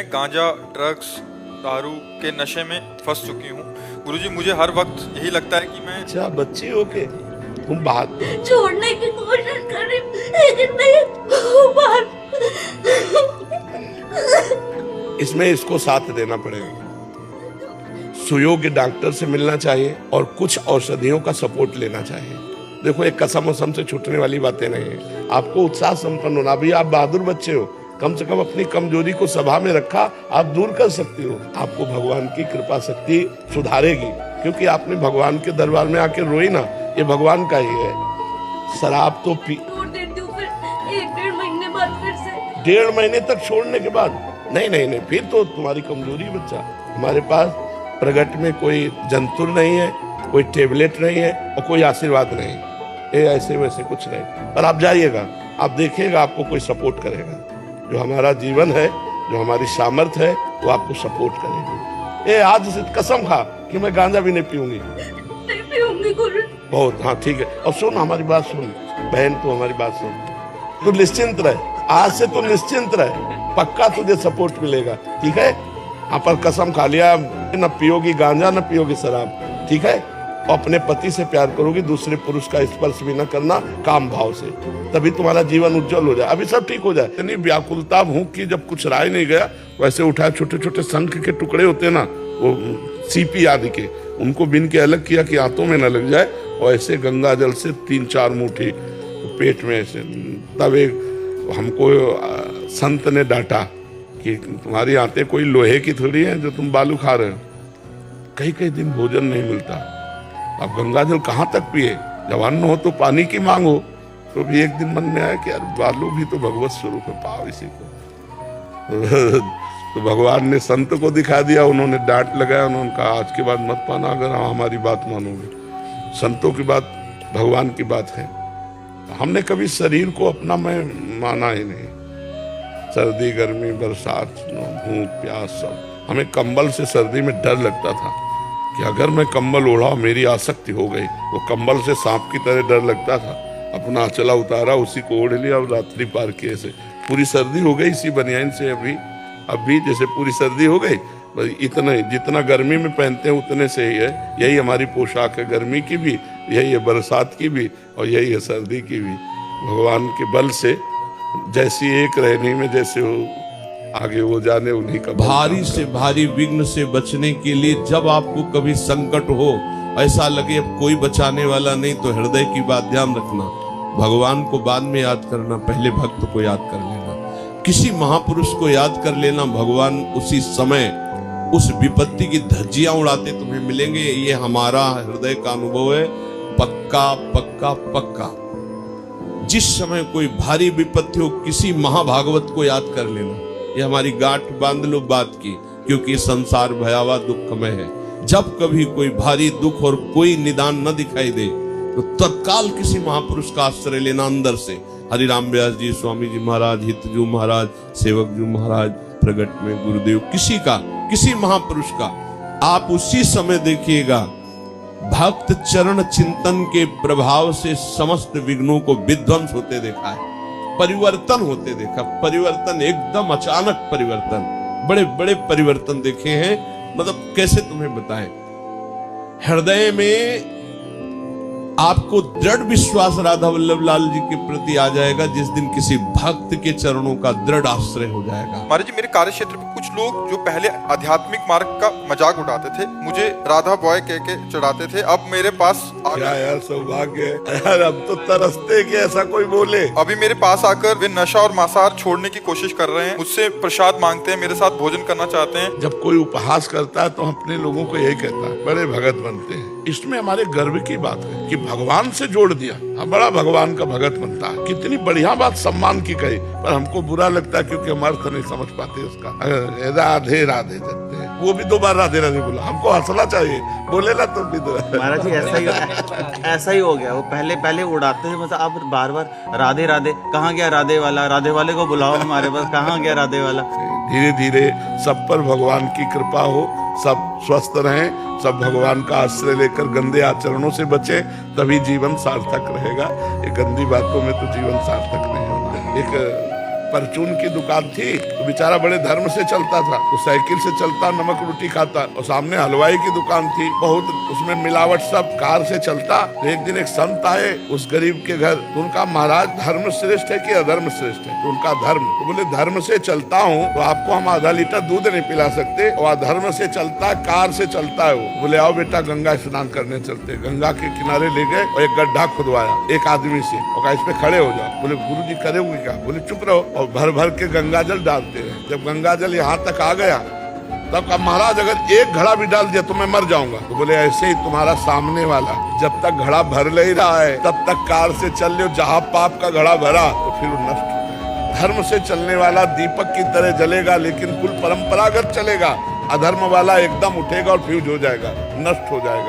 मैं गांजा, ड्रग्स, दारू के नशे में फंस चुकी हूँ। गुरुजी, मुझे हर वक्त यही लगता है कि मैं अच्छा बच्ची हो के तुम बात छोड़ने की कोशिश कर रही हूँ, लेकिन नहीं हो पा रही। इसमें इसको साथ देना पड़ेगा। सुयोग्य डॉक्टर से मिलना चाहिए और कुछ औषधियों का सपोर्ट लेना चाहिए। देखो, एक कसम वसम से छूटने वाली बातें नहीं है। आपको उत्साह संपन्न होना। अभी आप बहादुर बच्चे हो, कम से कम अपनी कमजोरी को सभा में रखा, आप दूर कर सकती हो। आपको भगवान की कृपा शक्ति सुधारेगी, क्योंकि आपने भगवान के दरबार में आके रोई ना, ये भगवान का ही है। शराब तो पी छोड़ देती हूँ, फिर 1-1.5 महीने बाद फिर से। 1.5 महीने तक छोड़ने के बाद नहीं, फिर तो तुम्हारी कमजोरी बच्चा। हमारे पास प्रगट में कोई जंतुर नहीं है, कोई टेबलेट नहीं है और कोई आशीर्वाद नहीं, ये ऐसे वैसे कुछ नहीं। पर आप जाइएगा, आप देखिएगा, आपको कोई सपोर्ट करेगा। जो हमारा जीवन है, जो हमारी सामर्थ्य है, वो आपको सपोर्ट करेगी। ये आज से कसम खा कि मैं गांजा भी नहीं पीऊंगी। नहीं पीऊंगी गुरु। बहुत, हाँ ठीक है। और सुन हमारी बात सुन बहन, तू हमारी बात सुन। तू निश्चिंत रहे, आज से तू निश्चिंत रहे, पक्का तुझे सपोर्ट मिलेगा, ठीक है। यहाँ पर कसम खा लिया, न पियोगी गांजा, न पियोगी शराब, ठीक है। और अपने पति से प्यार करोगी, दूसरे पुरुष का स्पर्श भी न करना, काम भाव से, तभी तुम्हारा जीवन उज्जवल हो जाए। अभी सब ठीक हो जाए। इतनी व्याकुलता भूख की जब कुछ राय नहीं गया, वैसे उठाए छोटे छोटे शंख के टुकड़े होते ना, वो सीपी आदि के, उनको बिन के अलग किया कि आंतों में न लग जाए, और ऐसे गंगा जल से 3-4 मुट्ठी पेट में ऐसे। तब एक हमको संत ने डांटा कि तुम्हारी आंतें कोई लोहे की थोड़ी है जो तुम बालू खा रहे हो। कई दिन भोजन नहीं मिलता, अब गंगा जल कहाँ तक पिए। जब अन्न हो तो पानी की मांग हो। तो भी एक दिन मन में आया कि यार बालू भी तो भगवत स्वरूप है, पाओ इसी को। तो भगवान ने संत को दिखा दिया, उन्होंने डांट लगाया, उन्होंने कहा आज के बाद मत पाना अगर हमारी बात मानोगे। संतों की बात भगवान की बात है। हमने कभी शरीर को अपना मैं माना ही नहीं। सर्दी, गर्मी, बरसात, भूख, प्यास, सब। हमें कंबल से सर्दी में डर लगता था कि अगर मैं कंबल ओढ़ा, मेरी आसक्ति हो गई, तो कंबल से सांप की तरह डर लगता था। अपना अचला उतारा, उसी को ओढ़ लिया और रात्रि पार किए से पूरी सर्दी हो गई इसी बनियान से। अभी जैसे पूरी सर्दी हो गई, बस इतना ही, जितना गर्मी में पहनते हैं उतने से ही है। यही हमारी पोशाक है, गर्मी की भी यही है, बरसात की भी, और यही है सर्दी की भी। भगवान के बल से जैसी एक रहनी में जैसे हो, आगे वो जाने उन्हीं का। भारी से भारी विघ्न से बचने के लिए जब आपको कभी संकट हो, ऐसा लगे अब कोई बचाने वाला नहीं, तो हृदय की बात ध्यान रखना। भगवान को बाद में याद करना, पहले भक्त को याद कर लेना, किसी महापुरुष को याद कर लेना। भगवान उसी समय उस विपत्ति की धज्जियां उड़ाते तुम्हें मिलेंगे। ये हमारा हृदय का अनुभव है, पक्का पक्का पक्का। जिस समय कोई भारी विपत्ति हो, किसी महाभागवत को याद कर लेना। ये हमारी गांठ बांध लो बात की, क्योंकि संसार भयावह दुखमय है। जब कभी कोई भारी दुख और कोई निदान न दिखाई दे, तो तत्काल किसी महापुरुष का आश्रय लेना अंदर से। हरिराम व्यास जी, स्वामी जी महाराज, हितजू महाराज, सेवक जी महाराज, प्रगट में गुरुदेव, किसी महापुरुष का आप उसी समय देखिएगा। भक्त चरण चिंतन के प्रभाव से समस्त विघ्नों को विध्वंस होते देखा है, परिवर्तन होते देखा। परिवर्तन एकदम अचानक परिवर्तन, बड़े बड़े परिवर्तन देखे हैं। मतलब कैसे तुम्हें बताएं। हृदय में आपको दृढ़ विश्वास राधा वल्लभ लाल जी के प्रति आ जाएगा, जिस दिन किसी भक्त के चरणों का दृढ़ आश्रय हो जाएगा। महाराज जी, मेरे कार्य क्षेत्र में कुछ लोग जो पहले आध्यात्मिक मार्ग का मजाक उड़ाते थे, मुझे राधा बॉय कह के चढ़ाते थे, अब मेरे पास क्या यार सौभाग्य है यार, अब तो तरसते कि ऐसा कोई बोले। अभी मेरे पास आकर वे नशा और मांसाहार छोड़ने की कोशिश कर रहे हैं, मुझसे प्रसाद मांगते हैं, मेरे साथ भोजन करना चाहते हैं। जब कोई उपहास करता है तो अपने लोगों को यही कहता है, बड़े भगत बनते हैं। इसमें हमारे गर्व की बात है कि भगवान से जोड़ दिया, हम बड़ा भगवान का भगत बनता है। कितनी बढ़िया बात, सम्मान की कही, पर हमको बुरा लगता है क्योंकि हम अर्थ नहीं समझ पाते उसका। राधे राधे जपते हैं, वो भी 2 बार राधे राधे बोला। हमको हंसना चाहिए, बोले ना तुम भी। महाराज जी ऐसा ही हो गया। वो पहले उड़ाते थे, मतलब अब बार राधे राधे। कहाँ गया राधे वाला? राधे वाले को बुलाओ हमारे पास, कहाँ गया राधे वाला? धीरे धीरे सब पर भगवान की कृपा हो, सब स्वस्थ रहें, सब भगवान का आश्रय लेकर गंदे आचरणों से बचें, तभी जीवन सार्थक रहेगा। ये गंदी बातों में तो जीवन सार्थक नहीं होता। एक परचून की दुकान थी तो बेचारा बड़े धर्म से चलता था, तो साइकिल से चलता, नमक रोटी खाता, और सामने हलवाई की दुकान थी, बहुत उसमें मिलावट, सब कार से चलता। तो एक दिन एक संत आए उस गरीब के घर, तो उनका महाराज धर्म श्रेष्ठ है कि अधर्म श्रेष्ठ है? तो उनका धर्म। तो बोले धर्म से चलता हूँ तो आपको हम आधा लीटर दूध नहीं पिला सकते, और अधर्म से चलता है, कार से चलता है वो। बोले आओ बेटा गंगा स्नान करने चलते। गंगा के किनारे ले गए और एक गड्ढा खुदवाया एक आदमी से, और कहा इस पे खड़े हो जाओ। बोले गुरुजी करेंगे क्या? बोले चुप रहो, और भर भर के गंगा जल डालते हैं। जब गंगा जल यहाँ तक आ गया तब कहा महाराज अगर एक घड़ा भी डाल दिया तो मैं मर जाऊंगा। तो बोले ऐसे ही तुम्हारा सामने वाला जब तक घड़ा भर ले रहा है तब तक कार से चल लो, जहाँ पाप का घड़ा भरा तो फिर वो नष्ट हो जाएगा। धर्म से चलने वाला दीपक की तरह जलेगा लेकिन कुल परंपरागत चलेगा, अधर्म वाला एकदम उठेगा और फ्यूज हो जाएगा, नष्ट हो जाएगा।